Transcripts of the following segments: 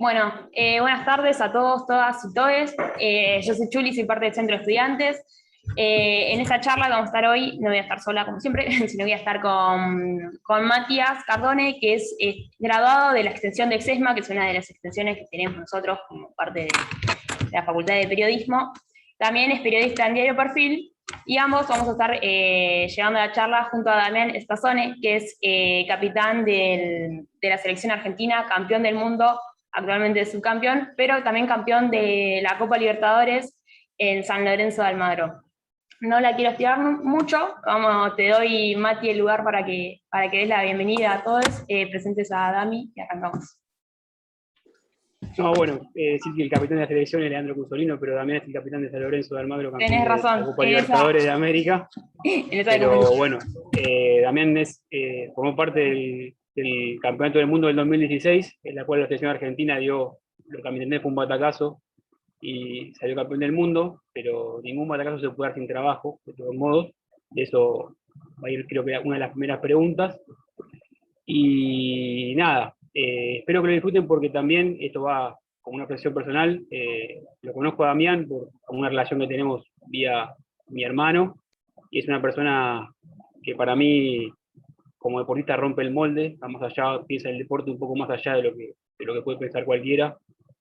Bueno, buenas tardes a todos, todas y todes. Yo soy Chuli, soy parte del Centro de Estudiantes. En esta charla que vamos a estar hoy, no voy a estar sola como siempre, sino voy a estar con Matías Cardone, que es graduado de la extensión de EXESMA, que es una de las extensiones que tenemos nosotros como parte de la Facultad de Periodismo. También es periodista en Diario Perfil, y ambos vamos a estar llevando la charla junto a Damián Stazzone, que es capitán de la selección argentina, campeón del mundo, actualmente subcampeón, pero también campeón de la Copa Libertadores en San Lorenzo de Almagro. No la quiero estirar mucho, te doy, Mati, el lugar para que des la bienvenida a todos, presentes a Dami y arrancamos. No, bueno, sí que el capitán de la selección es Leandro Cusolino, pero también es el capitán de San Lorenzo de Almagro, campeón Tenés razón, de la Copa Libertadores de América. Pero bueno, Damián formó parte del Campeonato del Mundo del 2016, en la cual la selección argentina dio, lo que a mi entender fue un batacazo y salió campeón del mundo, pero ningún batacazo se puede dar sin trabajo, de todos modos. De eso va a ir, creo que, una de las primeras preguntas. Y nada, espero que lo disfruten porque también esto va con una presión personal. Lo conozco a Damián por una relación que tenemos vía mi hermano, y es una persona que para mí, como deportista, rompe el molde, va más allá, piensa el deporte un poco más allá de lo que puede pensar cualquiera,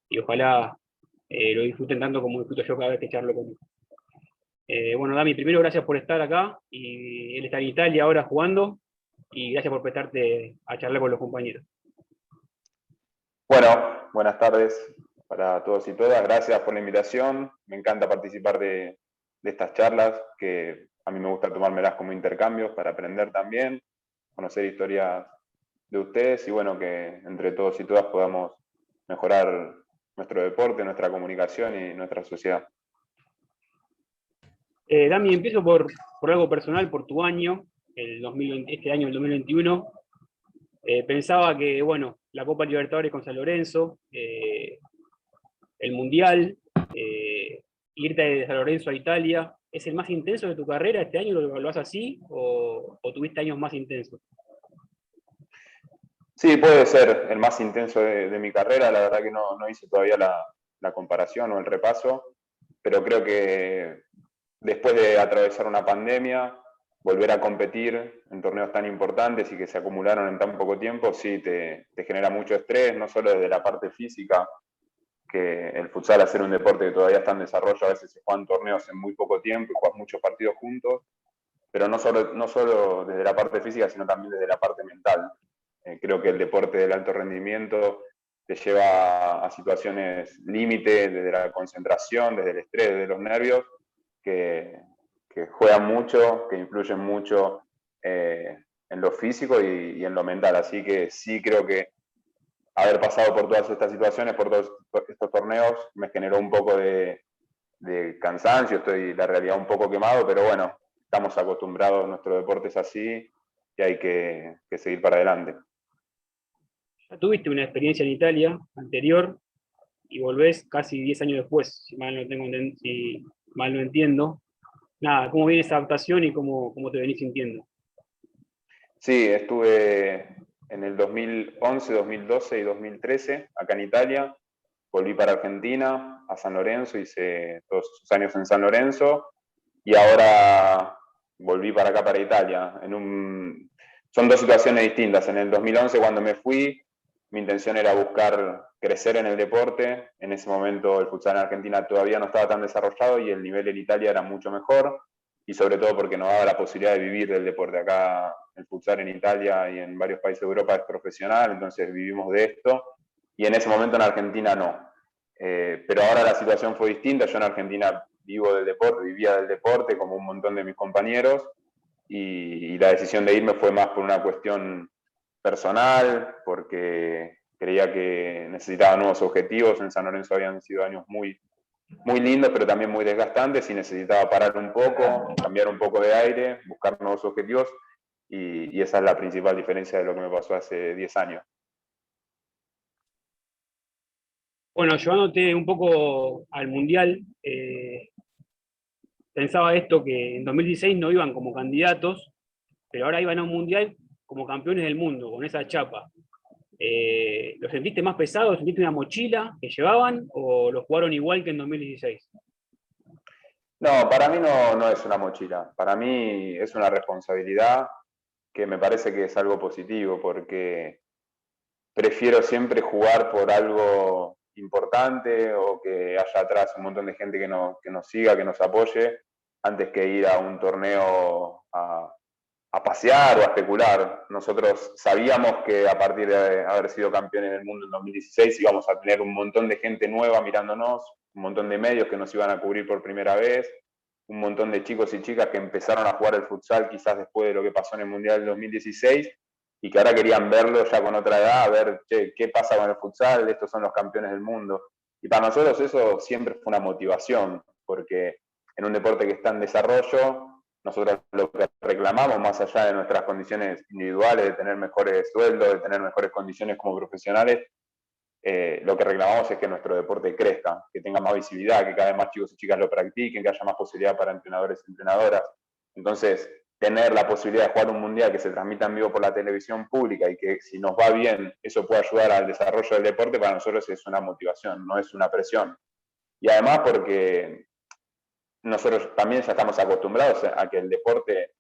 y ojalá lo disfruten tanto como disfruto yo cada vez que charlo con él. Bueno, Dami, primero gracias por estar acá, y él está en Italia ahora jugando, y gracias por prestarte a charlar con los compañeros. Bueno, buenas tardes para todos y todas. Gracias por la invitación. Me encanta participar de estas charlas, que a mí me gusta tomármelas como intercambios para aprender también, conocer historias de ustedes y bueno, que entre todos y todas podamos mejorar nuestro deporte, nuestra comunicación y nuestra sociedad. Dami, empiezo por algo personal, por tu año, este año, el 2021. Pensaba que, bueno, la Copa Libertadores con San Lorenzo, el Mundial, irte de San Lorenzo a Italia, ¿es el más intenso de tu carrera este año? ¿Lo evaluás así o tuviste años más intensos? Sí, puede ser el más intenso de mi carrera. La verdad que no hice todavía la comparación o el repaso, pero creo que después de atravesar una pandemia, volver a competir en torneos tan importantes y que se acumularon en tan poco tiempo, sí te genera mucho estrés, no solo desde la parte física, que el futsal, al ser un deporte que todavía está en desarrollo, a veces se juegan torneos en muy poco tiempo y juegas muchos partidos juntos, pero no solo desde la parte física, sino también desde la parte mental. Creo que el deporte del alto rendimiento te lleva a situaciones límite, desde la concentración, desde el estrés, desde los nervios, que juegan mucho, que influyen mucho en lo físico y en lo mental. Así que sí creo que haber pasado por todas estas situaciones, por todos estos torneos, me generó un poco de cansancio, estoy la realidad un poco quemado, pero bueno, estamos acostumbrados, nuestro deporte es así y hay que seguir para adelante. Ya tuviste una experiencia en Italia anterior y volvés casi 10 años después, si mal no entiendo. Nada, ¿cómo viene esa adaptación y cómo te venís sintiendo? Sí, estuve en el 2011, 2012 y 2013 acá en Italia. Volví para Argentina, a San Lorenzo, hice todos esos años en San Lorenzo y ahora volví para acá, para Italia. Son dos situaciones distintas. En el 2011, cuando me fui, mi intención era buscar crecer en el deporte. En ese momento el futsal en Argentina todavía no estaba tan desarrollado y el nivel en Italia era mucho mejor, y sobre todo porque nos daba la posibilidad de vivir del deporte. Acá el futsal en Italia y en varios países de Europa es profesional, entonces vivimos de esto, y en ese momento en Argentina no. Pero ahora la situación fue distinta. Yo en Argentina vivo del deporte, vivía del deporte como un montón de mis compañeros, y la decisión de irme fue más por una cuestión personal, porque creía que necesitaba nuevos objetivos. En San Lorenzo habían sido años muy lindos, pero también muy desgastantes, y necesitaba parar un poco, cambiar un poco de aire, buscar nuevos objetivos, y esa es la principal diferencia de lo que me pasó hace 10 años. Bueno, llevándote un poco al Mundial, pensaba esto, que en 2016 no iban como candidatos, pero ahora iban a un Mundial como campeones del mundo, con esa chapa. ¿Lo sentiste más pesado? ¿Sentiste una mochila que llevaban o lo jugaron igual que en 2016? No, para mí no es una mochila. Para mí es una responsabilidad que me parece que es algo positivo, porque prefiero siempre jugar por algo importante o que haya atrás un montón de gente que nos siga, que nos apoye, antes que ir a un torneo a pasear o a especular. Nosotros sabíamos que a partir de haber sido campeones del mundo en 2016 íbamos a tener un montón de gente nueva mirándonos, un montón de medios que nos iban a cubrir por primera vez, un montón de chicos y chicas que empezaron a jugar el futsal quizás después de lo que pasó en el Mundial del 2016 y que ahora querían verlo ya con otra edad, a ver qué pasa con el futsal, estos son los campeones del mundo. Y para nosotros eso siempre fue una motivación, porque en un deporte que está en desarrollo, nosotros lo que reclamamos, más allá de nuestras condiciones individuales, de tener mejores sueldos, de tener mejores condiciones como profesionales, lo que reclamamos es que nuestro deporte crezca, que tenga más visibilidad, que cada vez más chicos y chicas lo practiquen, que haya más posibilidad para entrenadores y entrenadoras. Entonces, tener la posibilidad de jugar un mundial que se transmita en vivo por la televisión pública y que si nos va bien eso puede ayudar al desarrollo del deporte, para nosotros es una motivación, no es una presión. Y además porque nosotros también ya estamos acostumbrados a que el deporte,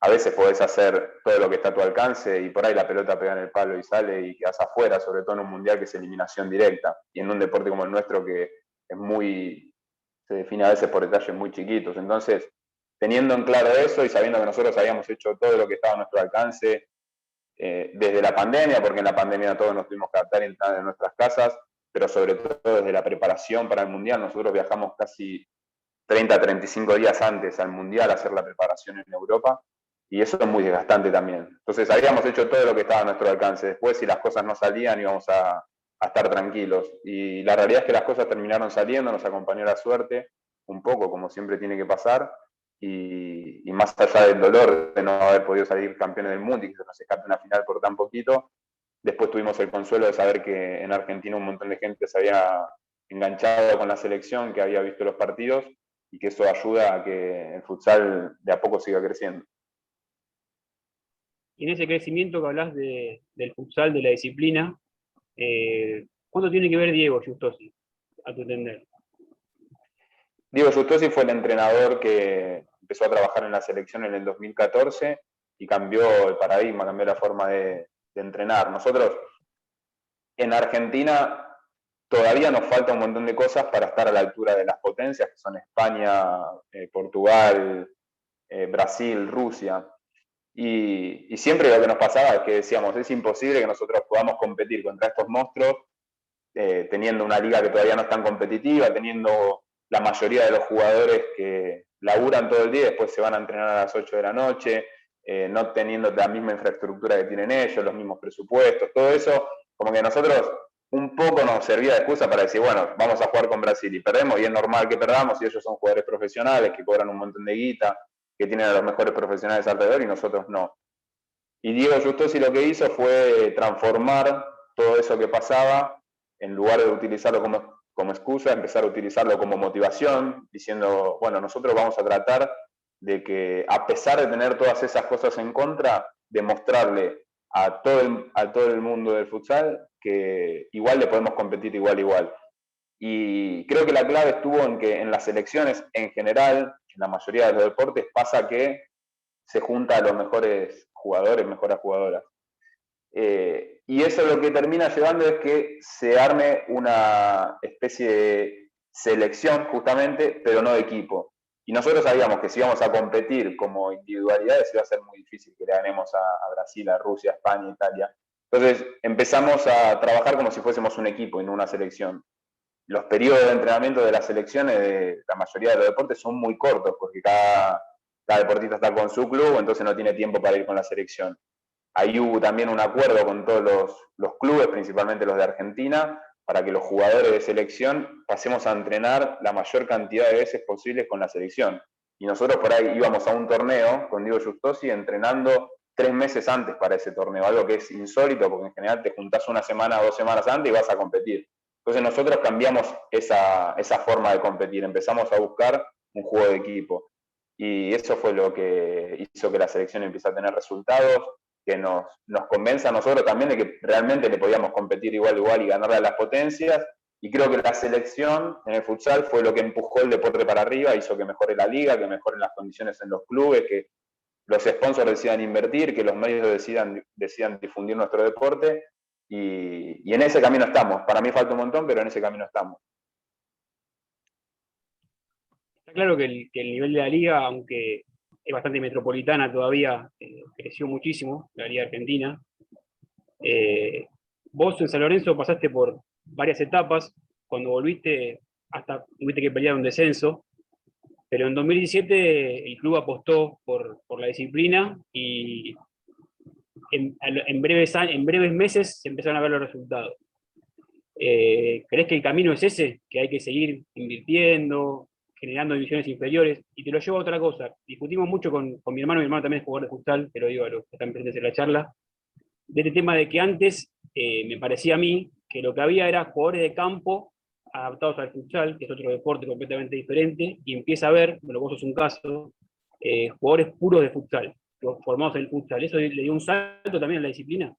a veces podés hacer todo lo que está a tu alcance y por ahí la pelota pega en el palo y sale y quedas afuera, sobre todo en un mundial que es eliminación directa. Y en un deporte como el nuestro que es se define a veces por detalles muy chiquitos. Entonces, teniendo en claro eso y sabiendo que nosotros habíamos hecho todo lo que estaba a nuestro alcance desde la pandemia, porque en la pandemia todos nos tuvimos que adaptar y entrar en nuestras casas, pero sobre todo desde la preparación para el Mundial. Nosotros viajamos casi 30 a 35 días antes al Mundial a hacer la preparación en Europa, y eso es muy desgastante también. Entonces habíamos hecho todo lo que estaba a nuestro alcance. Después, si las cosas no salían, íbamos a estar tranquilos. Y la realidad es que las cosas terminaron saliendo, nos acompañó la suerte, un poco, como siempre tiene que pasar, y más allá del dolor de no haber podido salir campeones del mundo y que se nos escape una final por tan poquito, después tuvimos el consuelo de saber que en Argentina un montón de gente se había enganchado con la selección, que había visto los partidos, y que eso ayuda a que el futsal de a poco siga creciendo. Y en ese crecimiento que hablas del futsal, de la disciplina, ¿cuánto tiene que ver Diego Justosi, a tu entender? Diego Justosi fue el entrenador que empezó a trabajar en la selección en el 2014 y cambió el paradigma, cambió la forma de entrenar. Nosotros en Argentina todavía nos falta un montón de cosas para estar a la altura de las potencias, que son España, Portugal, Brasil, Rusia. Y siempre lo que nos pasaba es que decíamos, es imposible que nosotros podamos competir contra estos monstruos teniendo una liga que todavía no es tan competitiva, teniendo la mayoría de los jugadores que laburan todo el día y después se van a entrenar a las 8 de la noche, no teniendo la misma infraestructura que tienen ellos, los mismos presupuestos, todo eso, como que nosotros un poco nos servía de excusa para decir, bueno, vamos a jugar con Brasil y perdemos, y es normal que perdamos, y ellos son jugadores profesionales que cobran un montón de guita, que tienen a los mejores profesionales alrededor y nosotros no. Y Diego Justosi lo que hizo fue transformar todo eso que pasaba, en lugar de utilizarlo como excusa, empezar a utilizarlo como motivación, diciendo, bueno, nosotros vamos a tratar de que, a pesar de tener todas esas cosas en contra, demostrarle a todo el mundo del futsal que igual le podemos competir igual. Y creo que la clave estuvo en que en las selecciones en general, en la mayoría de los deportes, pasa que se junta a los mejores jugadores, mejores jugadoras. Y eso lo que termina llevando es que se arme una especie de selección, justamente, pero no de equipo. Y nosotros sabíamos que si íbamos a competir como individualidades iba a ser muy difícil que le ganemos a Brasil, a Rusia, a España, a Italia. Entonces empezamos a trabajar como si fuésemos un equipo y no una selección. Los periodos de entrenamiento de las selecciones de la mayoría de los deportes son muy cortos, porque cada deportista está con su club, entonces no tiene tiempo para ir con la selección. Ahí hubo también un acuerdo con todos los clubes, principalmente los de Argentina, para que los jugadores de selección pasemos a entrenar la mayor cantidad de veces posibles con la selección. Y nosotros por ahí íbamos a un torneo con Diego Justosi entrenando 3 meses antes para ese torneo, algo que es insólito, porque en general te juntás una semana o 2 semanas antes y vas a competir. Entonces nosotros cambiamos esa forma de competir, empezamos a buscar un juego de equipo. Y eso fue lo que hizo que la selección empiece a tener resultados, que nos convenza a nosotros también de que realmente le podíamos competir igual a igual y ganarle a las potencias. Y creo que la selección en el futsal fue lo que empujó el deporte para arriba, hizo que mejore la liga, que mejoren las condiciones en los clubes, que los sponsors decidan invertir, que los medios decidan difundir nuestro deporte. Y en ese camino estamos. Para mí falta un montón, pero en ese camino estamos. Está claro que el nivel de la liga, aunque es bastante metropolitana todavía, creció muchísimo, la liga argentina. Vos en San Lorenzo pasaste por varias etapas, cuando volviste hasta tuviste que pelear un descenso, pero en 2017 el club apostó por la disciplina y en breves meses se empezaron a ver los resultados. ¿Crees que el camino es ese? Que hay que seguir invirtiendo, generando divisiones inferiores. Y te lo llevo a otra cosa. Discutimos mucho con mi hermano también es jugador de futsal, pero digo a los que están presentes en la charla, de este tema de que antes me parecía a mí que lo que había era jugadores de campo adaptados al futsal, que es otro deporte completamente diferente, y empieza a ver, bueno, vos sos un caso, jugadores puros de futsal, formados en el futsal. ¿Eso le dio un salto también a la disciplina?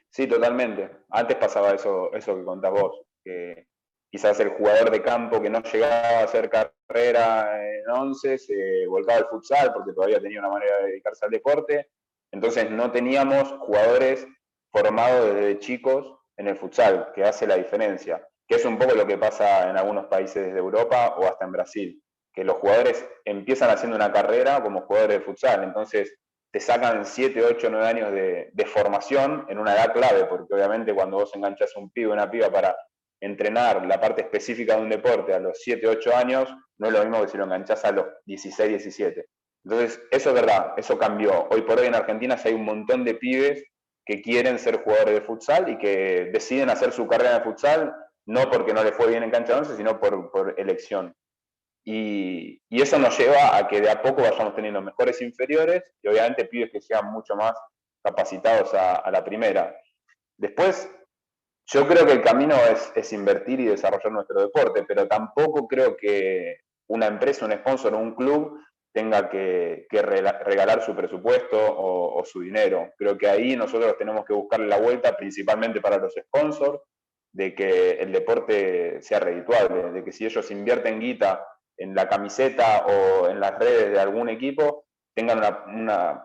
Sí, totalmente. Antes pasaba eso que contás vos, que quizás el jugador de campo que no llegaba a hacer carrera en 11 se volcaba al futsal porque todavía tenía una manera de dedicarse al deporte. Entonces no teníamos jugadores formados desde chicos en el futsal, que hace la diferencia, que es un poco lo que pasa en algunos países de Europa o hasta en Brasil, que los jugadores empiezan haciendo una carrera como jugadores de futsal. Entonces te sacan 7, 8, 9 años de formación en una edad clave, porque obviamente cuando vos enganchás a un pibe o una piba para entrenar la parte específica de un deporte a los 7, 8 años, no es lo mismo que si lo enganchás a los 16, 17. Entonces, eso es verdad, eso cambió. Hoy por hoy en Argentina hay un montón de pibes que quieren ser jugadores de futsal y que deciden hacer su carrera de futsal, no porque no les fue bien en cancha 11, sino por elección. Y eso nos lleva a que de a poco vayamos teniendo mejores inferiores y obviamente pibes que sean mucho más capacitados a la primera. Después, yo creo que el camino es invertir y desarrollar nuestro deporte, pero tampoco creo que una empresa, un sponsor o un club tenga que regalar su presupuesto o su dinero. Creo que ahí nosotros tenemos que buscarle la vuelta, principalmente para los sponsors, de que el deporte sea redituable, de que si ellos invierten guita en la camiseta o en las redes de algún equipo, tengan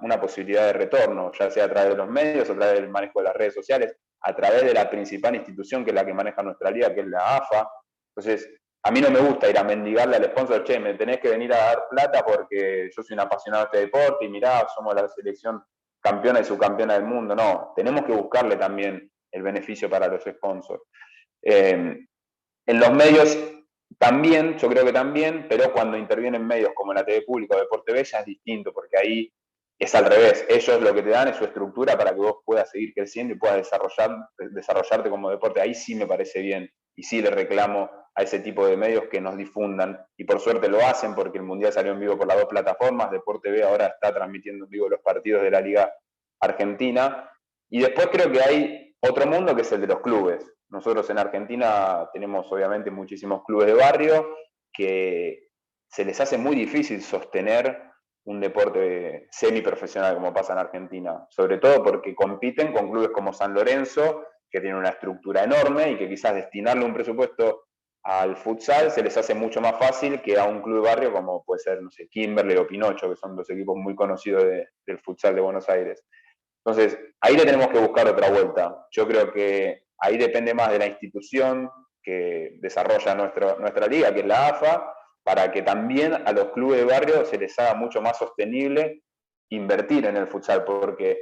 una posibilidad de retorno, ya sea a través de los medios, a través del manejo de las redes sociales, a través de la principal institución que es la que maneja nuestra liga, que es la AFA. Entonces, a mí no me gusta ir a mendigarle al sponsor, che, me tenés que venir a dar plata porque yo soy un apasionado de este deporte y mirá, somos la selección campeona y subcampeona del mundo. No, tenemos que buscarle también el beneficio para los sponsors. En los medios también, yo creo que también, pero cuando intervienen medios como la TV pública o Deporte Bella es distinto, porque ahí es al revés. Ellos lo que te dan es su estructura para que vos puedas seguir creciendo y puedas desarrollarte como deporte. Ahí sí me parece bien y sí le reclamo a ese tipo de medios que nos difundan. Y por suerte lo hacen porque el Mundial salió en vivo por las dos plataformas. Deporte B ahora está transmitiendo en vivo los partidos de la Liga Argentina. Y después creo que hay otro mundo que es el de los clubes. Nosotros en Argentina tenemos obviamente muchísimos clubes de barrio que se les hace muy difícil sostener un deporte semiprofesional como pasa en Argentina, sobre todo porque compiten con clubes como San Lorenzo, que tienen una estructura enorme y que quizás destinarle un presupuesto al futsal se les hace mucho más fácil que a un club de barrio como puede ser, no sé, Kimberley o Pinocho, que son dos equipos muy conocidos del futsal de Buenos Aires. Entonces, ahí le tenemos que buscar otra vuelta. Yo creo que ahí depende más de la institución que desarrolla nuestra liga, que es la AFA, para que también a los clubes de barrio se les haga mucho más sostenible invertir en el futsal, porque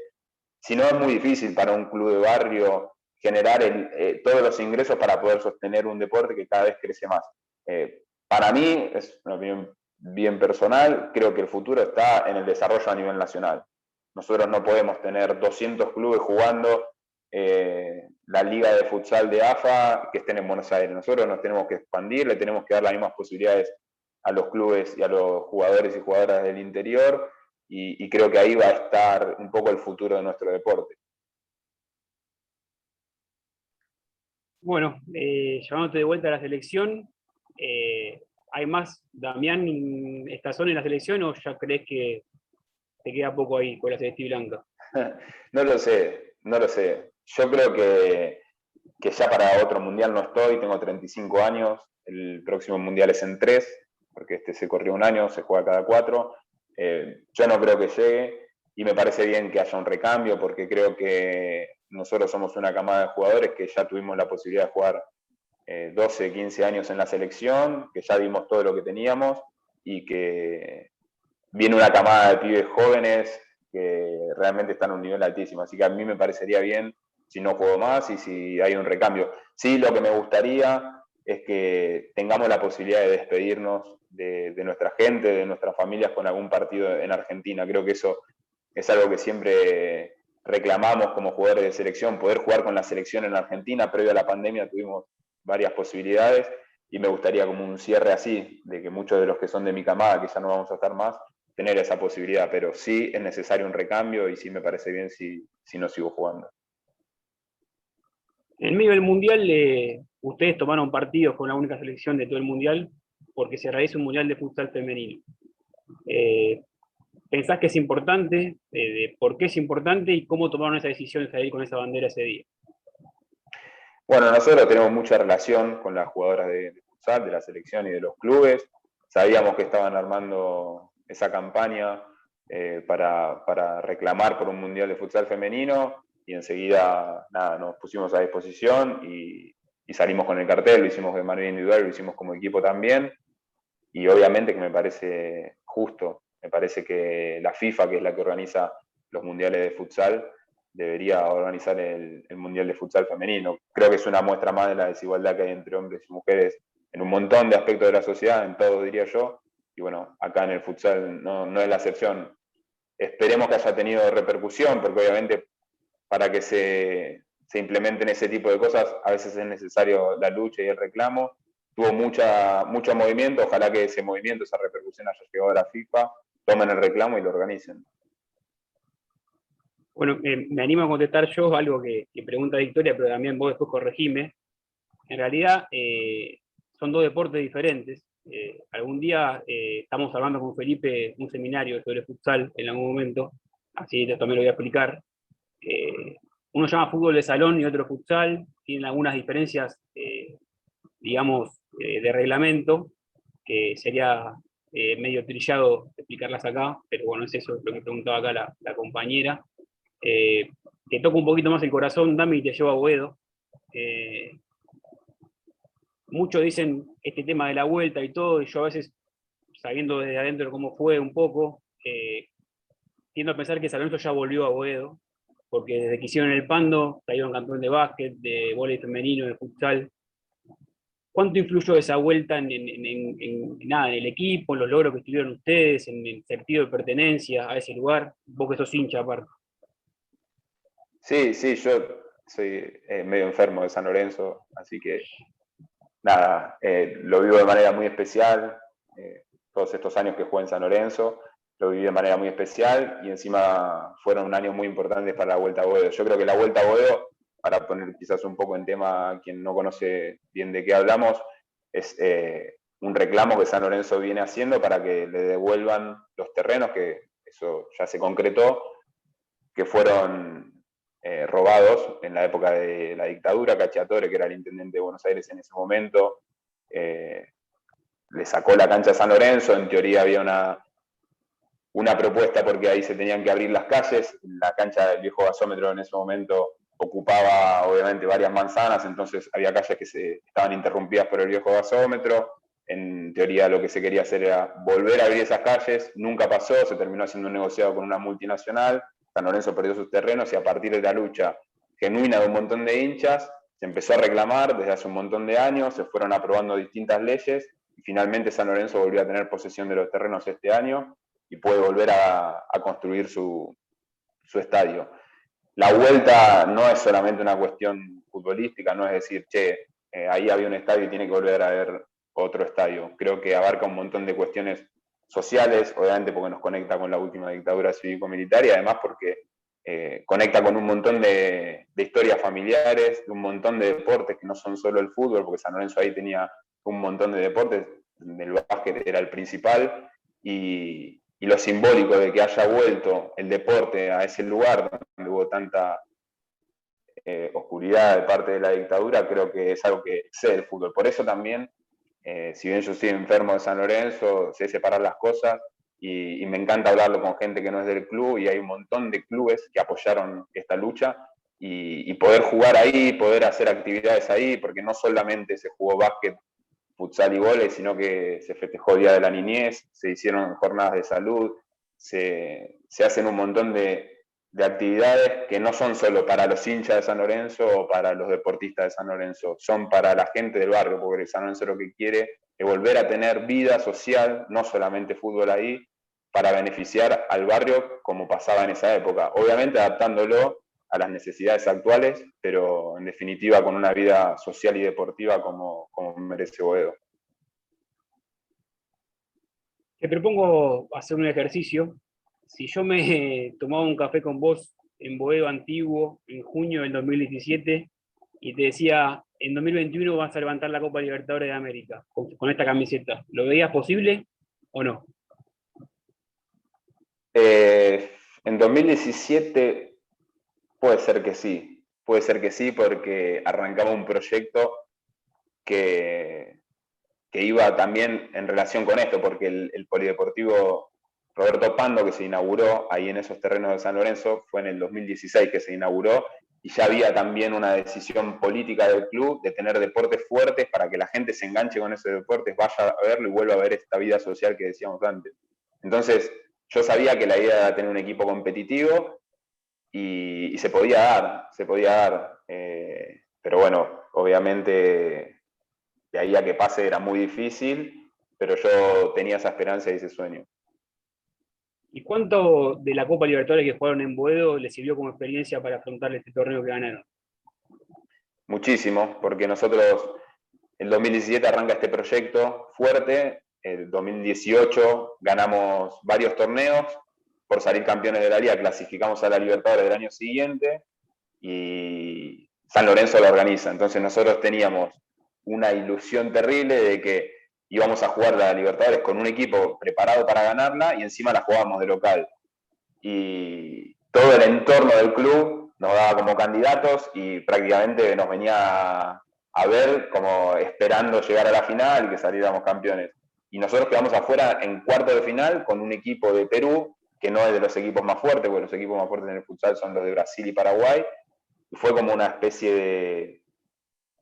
si no es muy difícil para un club de barrio generar todos los ingresos para poder sostener un deporte que cada vez crece más. Para mí, es una opinión bien personal, creo que el futuro está en el desarrollo a nivel nacional. Nosotros no podemos tener 200 clubes jugando la liga de futsal de AFA que estén en Buenos Aires. Nosotros nos tenemos que expandir, le tenemos que dar las mismas posibilidades a los clubes y a los jugadores y jugadoras del interior, y creo que ahí va a estar un poco el futuro de nuestro deporte. Bueno, llevándote de vuelta a la selección, ¿hay más, Damián, esta zona en la selección o ya crees que te queda poco ahí con la celeste blanca? No lo sé, no lo sé. Yo creo que ya para otro mundial no estoy, tengo 35 años, el próximo mundial es en 3, porque este se corrió un año, se juega cada 4. Yo no creo que llegue y me parece bien que haya un recambio, porque creo que nosotros somos una camada de jugadores que ya tuvimos la posibilidad de jugar 12, 15 años en la selección, que ya dimos todo lo que teníamos y que viene una camada de pibes jóvenes que realmente están a un nivel altísimo. Así que a mí me parecería bien si no juego más y si hay un recambio. Sí, lo que me gustaría es que tengamos la posibilidad de despedirnos de nuestra gente, de nuestras familias con algún partido en Argentina. Creo que eso es algo que siempre reclamamos como jugadores de selección, poder jugar con la selección en Argentina. Previo a la pandemia tuvimos varias posibilidades y me gustaría como un cierre así, de que muchos de los que son de mi camada, que ya no vamos a estar más, tener esa posibilidad, pero sí es necesario un recambio y sí me parece bien si no sigo jugando. En medio del Mundial, ustedes tomaron partidos con la única selección de todo el Mundial porque se realiza un Mundial de futsal femenino. ¿Pensás que es importante? ¿Por qué es importante? ¿Y cómo tomaron esa decisión de salir con esa bandera ese día? Bueno, nosotros tenemos mucha relación con las jugadoras de futsal, de la selección y de los clubes. Sabíamos que estaban armando esa campaña para reclamar por un Mundial de futsal femenino y enseguida nada, nos pusimos a disposición y salimos con el cartel, lo hicimos de manera individual, lo hicimos como equipo también y obviamente que me parece justo, me parece que la FIFA, que es la que organiza los mundiales de futsal, debería organizar el Mundial de Futsal femenino. Creo que es una muestra más de la desigualdad que hay entre hombres y mujeres en un montón de aspectos de la sociedad, en todo diría yo, y bueno, acá en el futsal no es la excepción. Esperemos que haya tenido repercusión, porque obviamente para que se implementen ese tipo de cosas a veces es necesario la lucha y el reclamo. Tuvo mucho movimiento, ojalá que ese movimiento, esa repercusión haya llegado a la FIFA, tomen el reclamo y lo organicen. Bueno, me animo a contestar yo algo que pregunta Victoria, pero también vos después corregime. En realidad, son dos deportes diferentes. Algún día estamos hablando con Felipe un seminario sobre futsal en algún momento, así también lo voy a explicar. Uno llama fútbol de salón y otro futsal, tienen algunas diferencias, digamos, de reglamento, que sería medio trillado explicarlas acá, pero bueno, es eso lo que preguntaba acá la compañera. Te toco un poquito más el corazón, Dami, y te llevo a Boedo. Muchos dicen este tema de la vuelta y todo, y yo a veces, sabiendo desde adentro cómo fue un poco, tiendo a pensar que San Lorenzo ya volvió a Boedo, porque desde que hicieron el Pando, salieron campeón de básquet, de vóley femenino, de futsal. ¿Cuánto influyó esa vuelta en el equipo, en los logros que tuvieron ustedes, en el sentido de pertenencia a ese lugar? Vos que sos hincha aparte. Sí, yo soy medio enfermo de San Lorenzo, así que nada, lo vivo de manera muy especial. Todos estos años que jugué en San Lorenzo, lo viví de manera muy especial y encima fueron años muy importantes para la Vuelta a Boedo. Yo creo que la Vuelta a Boedo, para poner quizás un poco en tema a quien no conoce bien de qué hablamos, es un reclamo que San Lorenzo viene haciendo para que le devuelvan los terrenos, que eso ya se concretó, que fueron robados en la época de la dictadura. Cacciatore, que era el intendente de Buenos Aires en ese momento, le sacó la cancha a San Lorenzo. En teoría había una propuesta porque ahí se tenían que abrir las calles. La cancha del viejo gasómetro en ese momento ocupaba obviamente varias manzanas, entonces había calles que estaban interrumpidas por el viejo gasómetro. En teoría lo que se quería hacer era volver a abrir esas calles, nunca pasó, se terminó haciendo un negociado con una multinacional, San Lorenzo perdió sus terrenos y a partir de la lucha genuina de un montón de hinchas, se empezó a reclamar desde hace un montón de años, se fueron aprobando distintas leyes y finalmente San Lorenzo volvió a tener posesión de los terrenos este año y puede volver a construir su estadio. La vuelta no es solamente una cuestión futbolística, no es decir, ahí había un estadio y tiene que volver a haber otro estadio. Creo que abarca un montón de cuestiones sociales, obviamente porque nos conecta con la última dictadura cívico-militar y además porque conecta con un montón de historias familiares, de un montón de deportes que no son solo el fútbol, porque San Lorenzo ahí tenía un montón de deportes, el básquet era el principal, y y lo simbólico de que haya vuelto el deporte a ese lugar donde hubo tanta oscuridad de parte de la dictadura, creo que es algo que excede el fútbol. Por eso también, si bien yo estoy enfermo de San Lorenzo, sé separar las cosas y me encanta hablarlo con gente que no es del club, y hay un montón de clubes que apoyaron esta lucha, y poder jugar ahí, poder hacer actividades ahí, porque no solamente se jugó básquet, futsal y vóley, sino que se festejó Día de la Niñez, se hicieron jornadas de salud, se hacen un montón de actividades que no son solo para los hinchas de San Lorenzo o para los deportistas de San Lorenzo, son para la gente del barrio, porque San Lorenzo lo que quiere es volver a tener vida social, no solamente fútbol ahí, para beneficiar al barrio como pasaba en esa época. Obviamente adaptándolo a las necesidades actuales, pero en definitiva con una vida social y deportiva como merece Boedo. Te propongo hacer un ejercicio. Si yo me tomaba un café con vos en Boedo Antiguo en junio del 2017 y te decía, en 2021 vas a levantar la Copa Libertadores de América con esta camiseta, ¿lo veías posible o no? En 2017 puede ser que sí, porque arrancaba un proyecto que iba también en relación con esto, porque el Polideportivo Roberto Pando, que se inauguró ahí en esos terrenos de San Lorenzo, fue en el 2016 que se inauguró, y ya había también una decisión política del club de tener deportes fuertes para que la gente se enganche con esos deportes, vaya a verlo y vuelva a ver esta vida social que decíamos antes. Entonces, yo sabía que la idea era tener un equipo competitivo y se podía dar. Pero bueno, obviamente de ahí a que pase era muy difícil, pero yo tenía esa esperanza y ese sueño. ¿Y cuánto de la Copa Libertadores que jugaron en Boedo les sirvió como experiencia para afrontar este torneo que ganaron? Muchísimo, porque nosotros, el 2017 arranca este proyecto fuerte, el 2018 ganamos varios torneos, por salir campeones de la liga clasificamos a la Libertadores del año siguiente, y San Lorenzo lo organiza. Entonces nosotros teníamos una ilusión terrible de que íbamos a jugar la Libertadores con un equipo preparado para ganarla y encima la jugábamos de local. Y todo el entorno del club nos daba como candidatos y prácticamente nos venía a ver como esperando llegar a la final y que saliéramos campeones. Y nosotros quedamos afuera en cuarto de final con un equipo de Perú que no es de los equipos más fuertes, porque los equipos más fuertes en el futsal son los de Brasil y Paraguay, y fue como una especie de,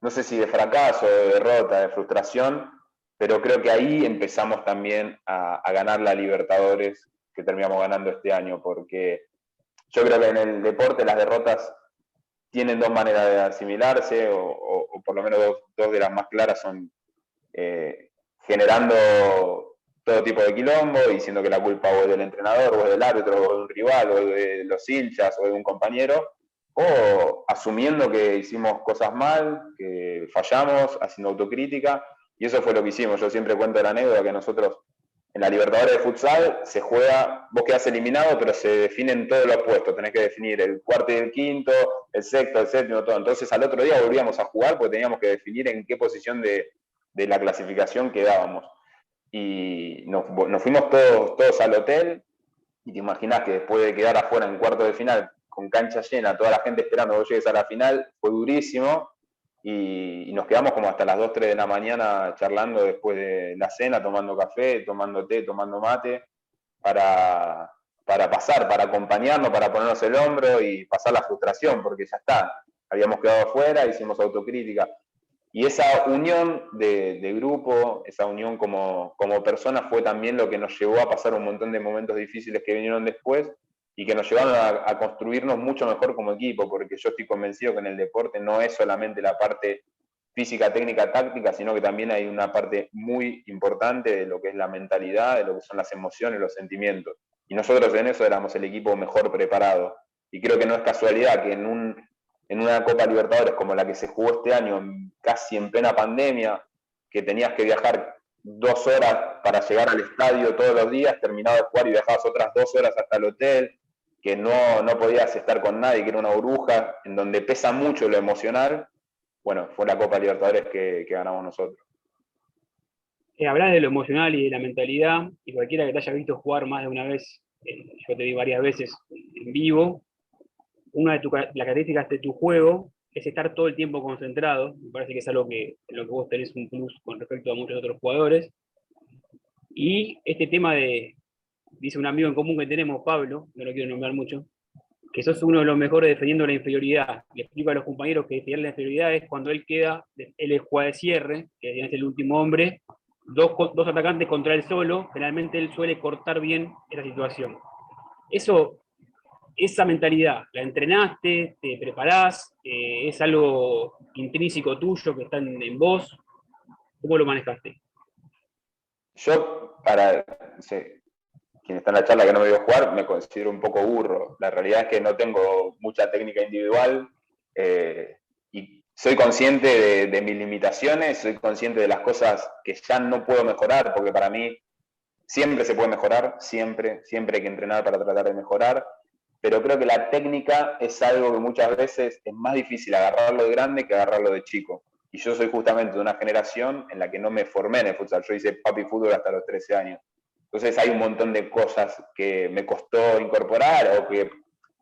no sé si de fracaso, de derrota, de frustración, pero creo que ahí empezamos también a ganar la Libertadores que terminamos ganando este año, porque yo creo que en el deporte las derrotas tienen dos maneras de asimilarse, o por lo menos dos de las más claras son generando todo tipo de quilombo, diciendo que la culpa o es del entrenador, o es del árbitro, o de un rival, o de los hinchas, o de un compañero, o asumiendo que hicimos cosas mal, que fallamos, haciendo autocrítica, y eso fue lo que hicimos. Yo siempre cuento la anécdota que nosotros en la Libertadores de futsal se juega, vos quedás eliminado, pero se definen todos los puestos, tenés que definir el cuarto y el quinto, el sexto, el séptimo, todo. Entonces al otro día volvíamos a jugar porque teníamos que definir en qué posición de la clasificación quedábamos. Y nos fuimos todos al hotel, y te imaginás que después de quedar afuera en cuarto de final, con cancha llena, toda la gente esperando que vos llegues a la final, fue durísimo, y nos quedamos como hasta las 2, 3 de la mañana charlando después de la cena, tomando café, tomando té, tomando mate, para pasar, para acompañarnos, para ponernos el hombro y pasar la frustración, porque ya está, habíamos quedado afuera, hicimos autocrítica. Y esa unión de grupo, esa unión como persona fue también lo que nos llevó a pasar un montón de momentos difíciles que vinieron después y que nos llevaron a construirnos mucho mejor como equipo, porque yo estoy convencido que en el deporte no es solamente la parte física, técnica, táctica, sino que también hay una parte muy importante de lo que es la mentalidad, de lo que son las emociones, los sentimientos. Y nosotros en eso éramos el equipo mejor preparado. Y creo que no es casualidad que en una Copa Libertadores como la que se jugó este año, casi en plena pandemia, que tenías que viajar 2 horas para llegar al estadio todos los días, terminabas de jugar y viajabas otras 2 horas hasta el hotel, que no podías estar con nadie, que era una burbuja, en donde pesa mucho lo emocional. Bueno, fue la Copa Libertadores que ganamos nosotros. Hablas de lo emocional y de la mentalidad, y cualquiera que te haya visto jugar más de una vez, yo te vi varias veces en vivo, una de las características de tu juego es estar todo el tiempo concentrado. Me parece que es algo en lo que vos tenés un plus con respecto a muchos otros jugadores. Y este tema dice un amigo en común que tenemos, Pablo, no lo quiero nombrar mucho, que sos uno de los mejores defendiendo la inferioridad. Le explico a los compañeros que defender la inferioridad es cuando él juega de cierre, que es el último hombre, dos atacantes contra él solo, generalmente él suele cortar bien esa situación. Esa mentalidad, ¿la entrenaste, te preparás, es algo intrínseco tuyo que está en vos? ¿Cómo lo manejaste? Yo, no sé, quien está en la charla que no me vio jugar, me considero un poco burro. La realidad es que no tengo mucha técnica individual y soy consciente de mis limitaciones, soy consciente de las cosas que ya no puedo mejorar, porque para mí siempre se puede mejorar, siempre hay que entrenar para tratar de mejorar, pero creo que la técnica es algo que muchas veces es más difícil agarrarlo de grande que agarrarlo de chico. Y yo soy justamente de una generación en la que no me formé en el futsal. Yo hice papi fútbol hasta los 13 años. Entonces hay un montón de cosas que me costó incorporar o que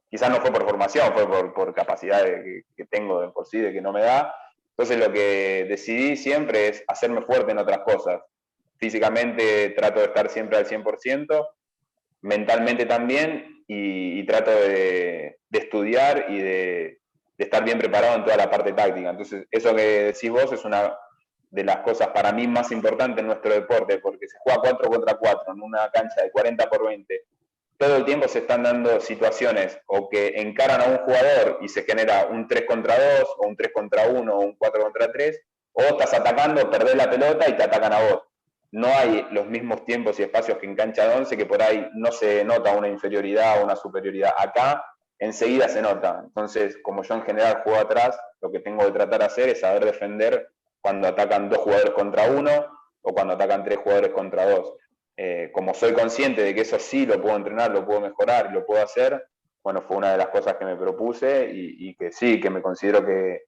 quizás no fue por formación, fue por capacidad que tengo de por sí, de que no me da. Entonces lo que decidí siempre es hacerme fuerte en otras cosas. Físicamente trato de estar siempre al 100%, mentalmente también, y trato de estudiar y de estar bien preparado en toda la parte táctica. Entonces, eso que decís vos es una de las cosas para mí más importantes en nuestro deporte, porque se juega 4 contra 4 en una cancha de 40 por 20. Todo el tiempo se están dando situaciones o que encaran a un jugador y se genera un 3 contra 2, o un 3 contra 1, o un 4 contra 3, o estás atacando, perdés la pelota y te atacan a vos. No hay los mismos tiempos y espacios que en cancha de 11, que por ahí no se nota una inferioridad o una superioridad. Acá enseguida se nota. Entonces, como yo en general juego atrás, lo que tengo que tratar de hacer es saber defender cuando atacan 2 jugadores contra 1 o cuando atacan 3 jugadores contra 2. Como soy consciente de que eso sí lo puedo entrenar, lo puedo mejorar y lo puedo hacer, bueno, fue una de las cosas que me propuse y que sí, que me considero que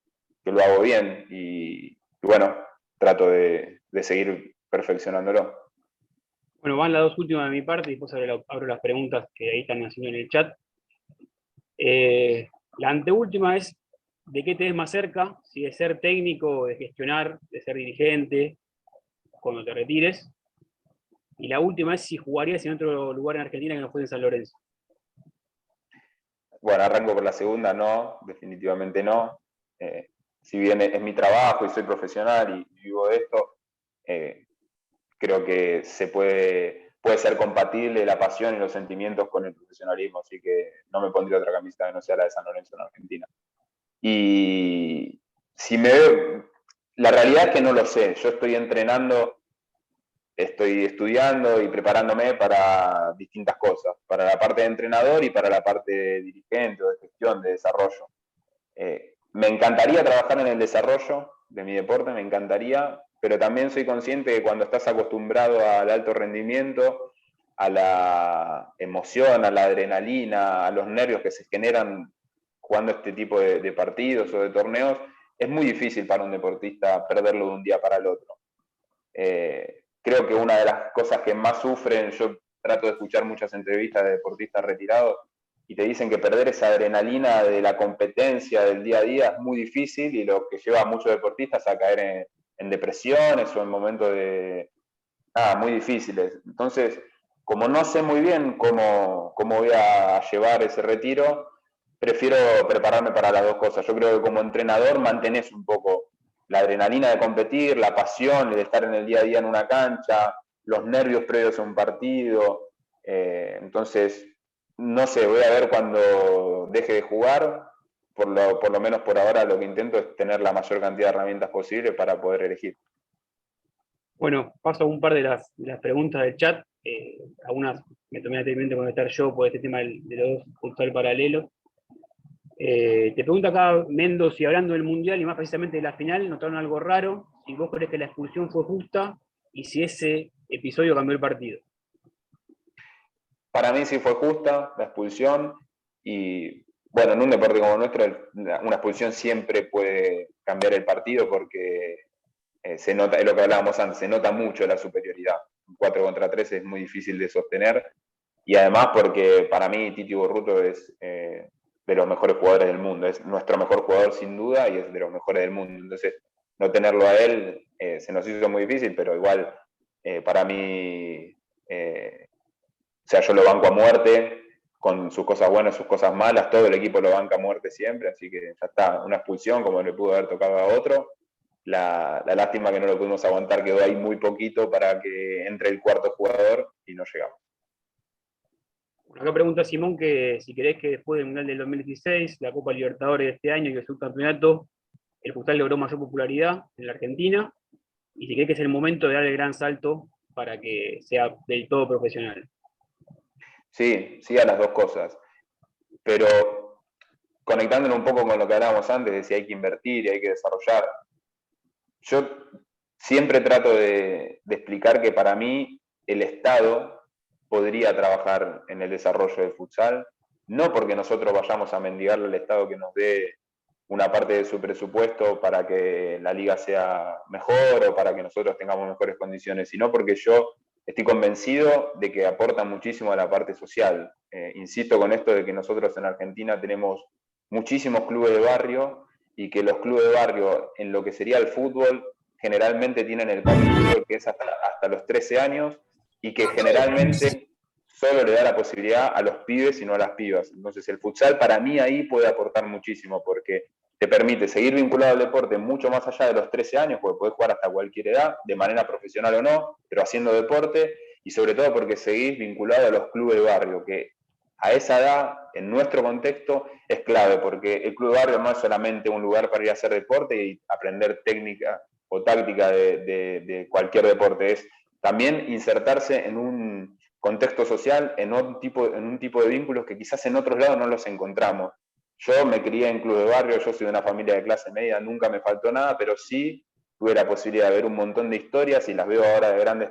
lo hago bien y bueno, trato de seguir perfeccionándolo. Bueno, van las dos últimas de mi parte y después abro las preguntas que ahí están haciendo en el chat. La anteúltima es, ¿de qué te ves más cerca? Si de ser técnico, de gestionar, de ser dirigente, cuando te retires. Y la última es si jugarías en otro lugar en Argentina que no fuese en San Lorenzo. Bueno, arranco por la segunda, no, definitivamente no. Si bien es mi trabajo y soy profesional y vivo de esto, creo que puede ser compatible la pasión y los sentimientos con el profesionalismo, así que no me pondría otra camiseta que no sea la de San Lorenzo en Argentina. Y si me veo, la realidad es que no lo sé, yo estoy entrenando, estoy estudiando y preparándome para distintas cosas, para la parte de entrenador y para la parte de dirigente o de gestión, de desarrollo. Me encantaría trabajar en el desarrollo de mi deporte, me encantaría, pero también soy consciente que cuando estás acostumbrado al alto rendimiento, a la emoción, a la adrenalina, a los nervios que se generan jugando este tipo de partidos o de torneos, es muy difícil para un deportista perderlo de un día para el otro. Creo que una de las cosas que más sufren, yo trato de escuchar muchas entrevistas de deportistas retirados, y te dicen que perder esa adrenalina de la competencia del día a día es muy difícil y lo que lleva a muchos deportistas a caer en depresiones o en momentos muy difíciles. Entonces, como no sé muy bien cómo voy a llevar ese retiro, prefiero prepararme para las dos cosas. Yo creo que como entrenador mantenés un poco la adrenalina de competir, la pasión de estar en el día a día en una cancha, los nervios previos a un partido. Entonces, no sé, voy a ver cuando deje de jugar. Por lo menos por ahora lo que intento es tener la mayor cantidad de herramientas posible para poder elegir. Bueno, paso a un par de las preguntas del chat. Algunas me tomé atentamente contestar yo por este tema de los dos futsal paralelo. Te pregunta acá Mendo si hablando del Mundial y más precisamente de la final, notaron algo raro, si vos crees que la expulsión fue justa y si ese episodio cambió el partido. Para mí sí fue justa la expulsión y bueno, en un deporte como nuestro una expulsión siempre puede cambiar el partido porque se nota, es lo que hablábamos antes, se nota mucho la superioridad. Un 4 contra 3 es muy difícil de sostener, y además porque para mí Titi Borruto es de los mejores jugadores del mundo, es nuestro mejor jugador sin duda y es de los mejores del mundo. Entonces, no tenerlo a él se nos hizo muy difícil, pero igual para mí, o sea, yo lo banco a muerte, con sus cosas buenas, sus cosas malas, todo el equipo lo banca a muerte siempre, así que ya está, una expulsión como le pudo haber tocado a otro. La lástima que no lo pudimos aguantar, quedó ahí muy poquito para que entre el cuarto jugador y no llegamos. Bueno, acá pregunta Simón que si crees que después del Mundial del 2016, la Copa Libertadores de este año y el subcampeonato, el futsal logró mayor popularidad en la Argentina, y si crees que es el momento de dar el gran salto para que sea del todo profesional. Sí, sí a las dos cosas, pero conectándolo un poco con lo que hablábamos antes, de si hay que invertir y hay que desarrollar, yo siempre trato de explicar que para mí el Estado podría trabajar en el desarrollo del futsal, no porque nosotros vayamos a mendigarle al Estado que nos dé una parte de su presupuesto para que la liga sea mejor o para que nosotros tengamos mejores condiciones, sino porque yo estoy convencido de que aporta muchísimo a la parte social. Insisto con esto de que nosotros en Argentina tenemos muchísimos clubes de barrio y que los clubes de barrio en lo que sería el fútbol generalmente tienen el fútbol que es hasta los 13 años y que generalmente solo le da la posibilidad a los pibes y no a las pibas. Entonces el futsal para mí ahí puede aportar muchísimo porque te permite seguir vinculado al deporte mucho más allá de los 13 años, porque podés jugar hasta cualquier edad, de manera profesional o no, pero haciendo deporte, y sobre todo porque seguís vinculado a los clubes de barrio, que a esa edad, en nuestro contexto, es clave, porque el club de barrio no es solamente un lugar para ir a hacer deporte y aprender técnica o táctica de cualquier deporte, es también insertarse en un contexto social, en un tipo de vínculos que quizás en otros lados no los encontramos. Yo me crié en club de barrio, yo soy de una familia de clase media, nunca me faltó nada, pero sí tuve la posibilidad de ver un montón de historias y las veo ahora de grande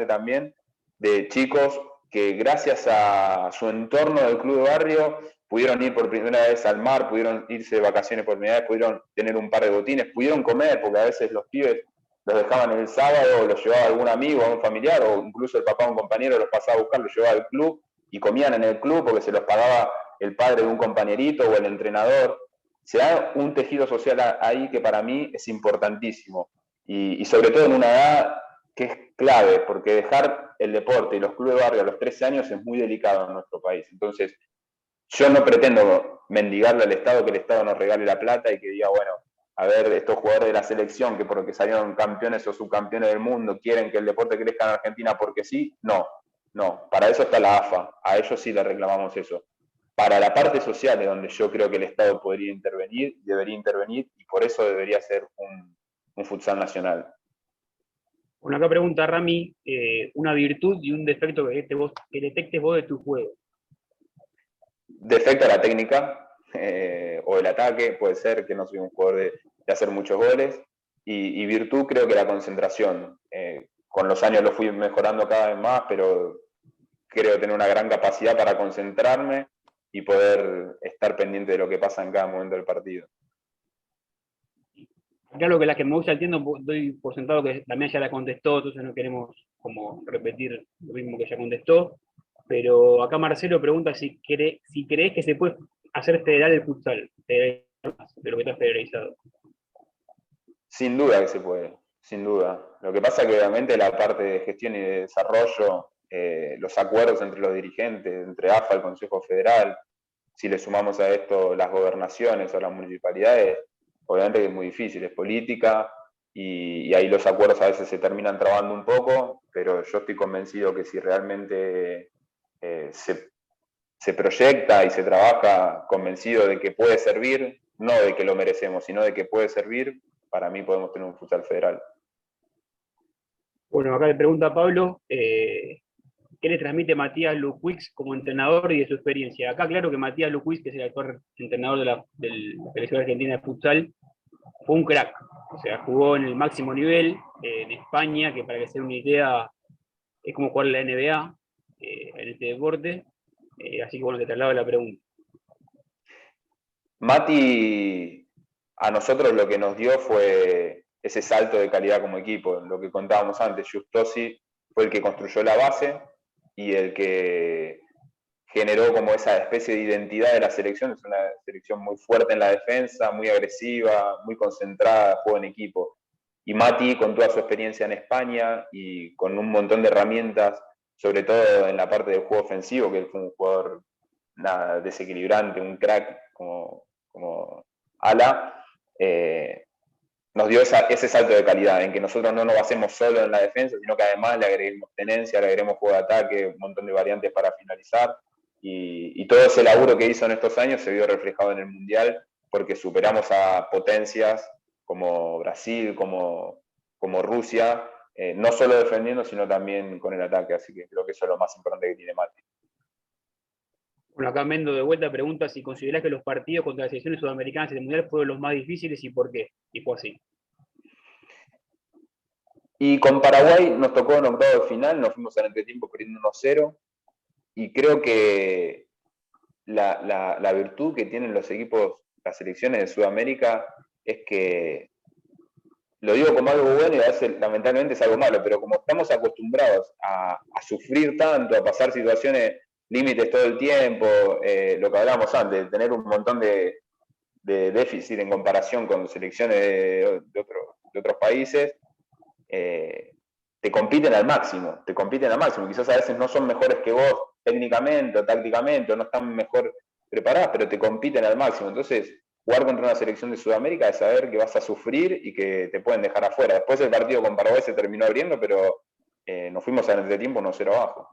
también, de chicos que gracias a su entorno del club de barrio pudieron ir por primera vez al mar, pudieron irse de vacaciones por primera vez, pudieron tener un par de botines, pudieron comer, porque a veces los pibes los dejaban el sábado, los llevaba algún amigo, un familiar, o incluso el papá o un compañero los pasaba a buscar, los llevaba al club y comían en el club porque se los pagaba el padre de un compañerito o el entrenador. Se da un tejido social ahí que para mí es importantísimo y sobre todo en una edad que es clave, porque dejar el deporte y los clubes de barrio a los 13 años es muy delicado en nuestro país. Entonces, yo no pretendo mendigarle al Estado que el Estado nos regale la plata y que diga, bueno, a ver, estos jugadores de la selección que porque salieron campeones o subcampeones del mundo quieren que el deporte crezca en Argentina porque sí. No, no, para eso está la AFA, a ellos sí le reclamamos eso. Para la parte social es donde yo creo que el Estado podría intervenir, debería intervenir, y por eso debería ser un futsal nacional. Bueno, acá pregunta Rami, una virtud y un defecto que detectes vos de tu juego. Defecto a la técnica o el ataque, puede ser que no soy un jugador de hacer muchos goles, y virtud creo que la concentración. Con los años lo fui mejorando cada vez más, pero creo tener una gran capacidad para concentrarme y poder estar pendiente de lo que pasa en cada momento del partido. Claro que la que me gusta entiendo, doy por sentado que también ya la contestó, entonces no queremos como repetir lo mismo que ya contestó, pero acá Marcelo pregunta si crees que se puede hacer federal el futsal, de lo que está federalizado. Sin duda que se puede, sin duda. Lo que pasa es que obviamente la parte de gestión y de desarrollo, los acuerdos entre los dirigentes, entre AFA, el Consejo Federal, si le sumamos a esto las gobernaciones o las municipalidades, obviamente que es muy difícil, es política y ahí los acuerdos a veces se terminan trabando un poco, pero yo estoy convencido que si realmente se proyecta y se trabaja convencido de que puede servir, no de que lo merecemos, sino de que puede servir, para mí podemos tener un futsal federal. Bueno, acá le pregunta Pablo, ¿qué le transmite Matías Luquix como entrenador y de su experiencia? Acá claro que Matías Luquix, que es el actual entrenador de la selección argentina de futsal, fue un crack, o sea, jugó en el máximo nivel en España, que para que se den una idea es como jugar en la NBA en este deporte, así que bueno, te traslado la pregunta. Mati, a nosotros lo que nos dio fue ese salto de calidad como equipo. Lo que contábamos antes, Justosi fue el que construyó la base y el que generó como esa especie de identidad de la selección. Es una selección muy fuerte en la defensa, muy agresiva, muy concentrada, juego en equipo. Y Mati, con toda su experiencia en España y con un montón de herramientas, sobre todo en la parte del juego ofensivo, que él fue un jugador nada, desequilibrante, un crack como Ala, nos dio ese salto de calidad, en que nosotros no nos basemos solo en la defensa, sino que además le agreguemos tenencia, le agreguemos juego de ataque, un montón de variantes para finalizar, y todo ese laburo que hizo en estos años se vio reflejado en el Mundial, porque superamos a potencias como Brasil, como Rusia, no solo defendiendo, sino también con el ataque, así que creo que eso es lo más importante que tiene Mati. Bueno, acá Mendo de vuelta pregunta si considerás que los partidos contra las selecciones sudamericanas en el Mundial fueron los más difíciles y por qué, y fue así. Y con Paraguay nos tocó en octavo de final, nos fuimos al entretiempo perdiendo 1-0, y creo que la virtud que tienen los equipos, las selecciones de Sudamérica, es que, lo digo como algo bueno y a veces lamentablemente es algo malo, pero como estamos acostumbrados a sufrir tanto, a pasar situaciones límites todo el tiempo, lo que hablábamos antes, de tener un montón de déficit en comparación con selecciones de otros países, te compiten al máximo, quizás a veces no son mejores que vos técnicamente o tácticamente, o no están mejor preparadas, pero te compiten al máximo. Entonces, jugar contra una selección de Sudamérica es saber que vas a sufrir y que te pueden dejar afuera. Después el partido con Paraguay se terminó abriendo, pero nos fuimos al entretiempo 1-0 abajo.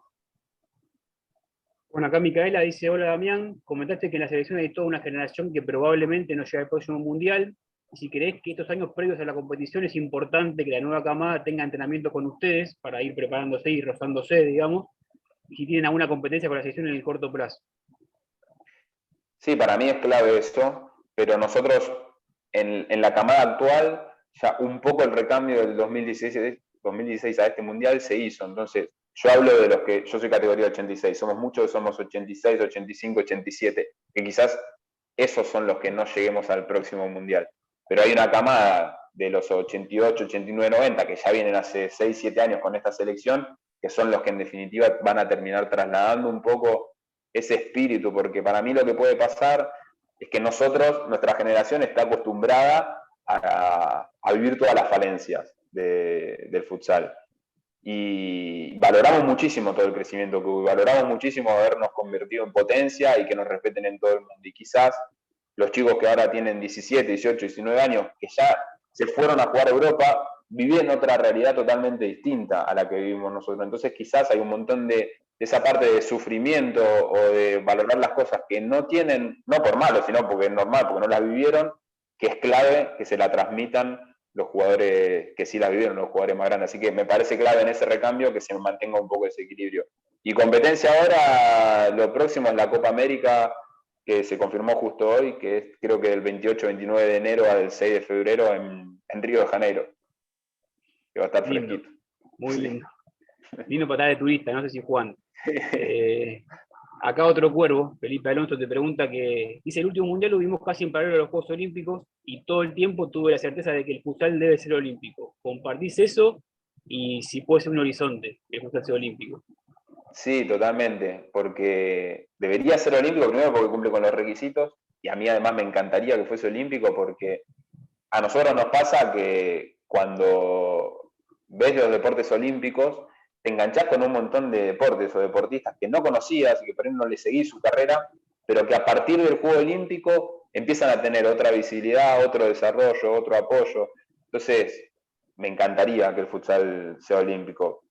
Bueno, acá Micaela dice, hola Damián, comentaste que en la selección hay toda una generación que probablemente no llega al próximo Mundial, y si crees que estos años previos a la competición es importante que la nueva camada tenga entrenamiento con ustedes para ir preparándose y rozándose, digamos, y si tienen alguna competencia con la selección en el corto plazo. Sí, para mí es clave eso, pero nosotros en la camada actual, ya un poco el recambio del 2016 a este Mundial se hizo, entonces yo hablo de los que, yo soy categoría 86, somos muchos, somos 86, 85, 87, que quizás esos son los que no lleguemos al próximo Mundial. Pero hay una camada de los 88, 89, 90, que ya vienen hace 6, 7 años con esta selección, que son los que en definitiva van a terminar trasladando un poco ese espíritu, porque para mí lo que puede pasar es que nuestra generación está acostumbrada a vivir todas las falencias del futsal. Y valoramos muchísimo todo el crecimiento que hubo, valoramos muchísimo habernos convertido en potencia y que nos respeten en todo el mundo. Y quizás los chicos que ahora tienen 17, 18, 19 años, que ya se fueron a jugar a Europa, viven otra realidad totalmente distinta a la que vivimos nosotros. Entonces quizás hay un montón de esa parte de sufrimiento o de valorar las cosas que no tienen, no por malo, sino porque es normal, porque no las vivieron, que es clave que se la transmitan los jugadores que sí las vivieron, los jugadores más grandes. Así que me parece clave en ese recambio que se mantenga un poco ese equilibrio. Y competencia ahora, lo próximo es la Copa América, que se confirmó justo hoy, que es creo que del 28-29 de enero al 6 de febrero en Río de Janeiro, que va a estar Lindo, fresquito. muy lindo. Lindo para estar de turista, no sé si Juan. Acá otro cuervo, Felipe Alonso, te pregunta que dice, el último Mundial lo vimos casi en paralelo a los Juegos Olímpicos y todo el tiempo tuve la certeza de que el futsal debe ser olímpico. ¿Compartís eso? Y si puede ser un horizonte, que el futsal sea olímpico. Sí, totalmente, porque debería ser olímpico primero porque cumple con los requisitos y a mí además me encantaría que fuese olímpico porque a nosotros nos pasa que cuando ves los deportes olímpicos te enganchás con un montón de deportes o deportistas que no conocías y que por ejemplo no le seguís su carrera, pero que a partir del Juego Olímpico empiezan a tener otra visibilidad, otro desarrollo, otro apoyo. Entonces, me encantaría que el futsal sea olímpico.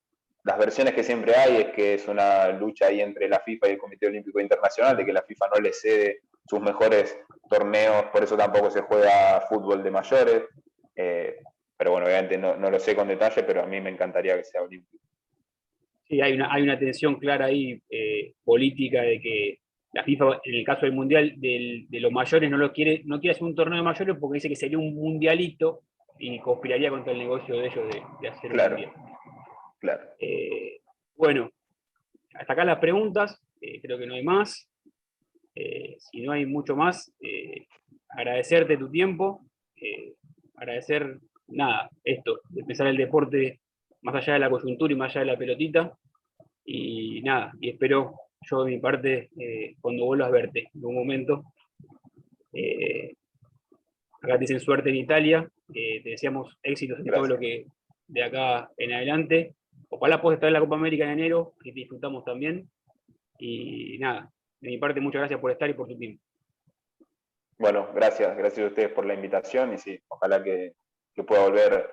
Las versiones que siempre hay es que es una lucha ahí entre la FIFA y el Comité Olímpico Internacional, de que la FIFA no le cede sus mejores torneos, por eso tampoco se juega fútbol de mayores. Pero bueno, obviamente no lo sé con detalle, pero a mí me encantaría que sea olímpico. Sí, hay una tensión clara ahí política de que la FIFA, en el caso del Mundial de los mayores, no quiere hacer un torneo de mayores porque dice que sería un mundialito y conspiraría contra el negocio de ellos de hacer un mundial. Claro. Bueno, hasta acá las preguntas, creo que no hay más. Si no hay mucho más, agradecerte tu tiempo, agradecer nada, esto, de pensar el deporte más allá de la coyuntura y más allá de la pelotita. Y nada, y espero yo de mi parte, cuando vuelvas a verte en un momento. Acá te dicen suerte en Italia, te deseamos éxitos en todo lo que de acá en adelante. Ojalá puedas estar en la Copa América en enero, que disfrutamos también. Y nada, de mi parte, muchas gracias por estar y por tu tiempo. Bueno, gracias a ustedes por la invitación y sí, ojalá que pueda volver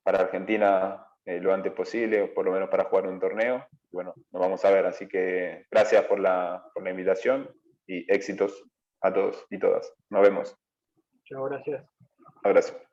para Argentina lo antes posible, o por lo menos para jugar un torneo. Bueno, nos vamos a ver, así que gracias por la invitación y éxitos a todos y todas. Nos vemos. Chao, gracias. Abrazo.